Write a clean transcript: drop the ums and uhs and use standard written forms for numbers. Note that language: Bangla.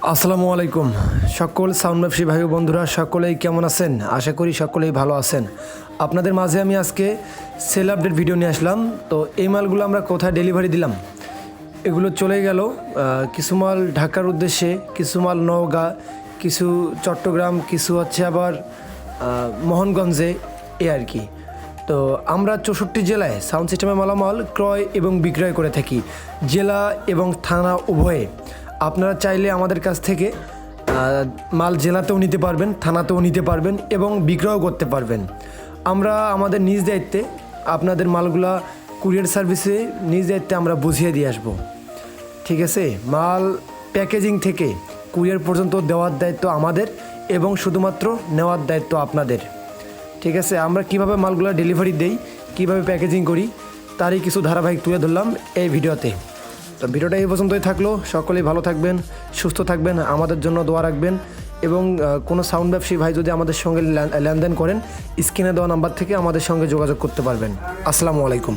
আসসালামু আলাইকুম সকল সাউন্ড ব্যবসায়ী ভাই ও বন্ধুরা সকলেই কেমন আছেন? আশা করি সকলেই ভালো আছেন। আপনাদের মাঝে আমি আজকে সেল আপডেট ভিডিও নিয়ে আসলাম। তো এই মালগুলো আমরা কোথায় ডেলিভারি দিলাম, এগুলো চলে গেল কিছু মাল ঢাকার উদ্দেশ্যে, কিছু মাল নওগাঁ, কিছু চট্টগ্রাম, কিছু হচ্ছে আবার মোহনগঞ্জে, এ আর কি। তো আমরা 64 জেলায় সাউন্ড সিস্টেমের মালামাল ক্রয় এবং বিক্রয় করে থাকি, জেলা এবং থানা উভয়ে। আপনারা চাইলে আমাদের কাছ থেকে মাল জেলাতেও নিতে পারবেন, থানাতেও নিতে পারবেন এবং বিক্রয়ও করতে পারবেন। আমরা আমাদের নিজ দায়িত্বে আপনাদের মালগুলা কুরিয়ার সার্ভিসে নিজ দায়িত্বে আমরা বুঝিয়ে দিয়ে আসবো। ঠিক আছে, মাল প্যাকেজিং থেকে কুরিয়ার পর্যন্ত দেওয়ার দায়িত্ব আমাদের এবং শুধুমাত্র নেওয়ার দায়িত্ব আপনাদের। ঠিক আছে, আমরা কিভাবে মালগুলো ডেলিভারি দেই, কিভাবে প্যাকেজিং করি, তারই কিছু ধারাবাহিক তুলে ধরলাম এই ভিডিওতে। তো ভিডিওটা এই পর্যন্তই থাকলো। সকলেই ভালো থাকবেন, সুস্থ থাকবেন, আমাদের জন্য দোয়া রাখবেন এবং কোনো সাউন্ড ব্যবসায়ী ভাই যদি আমাদের সঙ্গে লেনদেন করেন, স্ক্রিনে দেওয়া নাম্বার থেকে আমাদের সঙ্গে যোগাযোগ করতে পারবেন। আসসালামু আলাইকুম।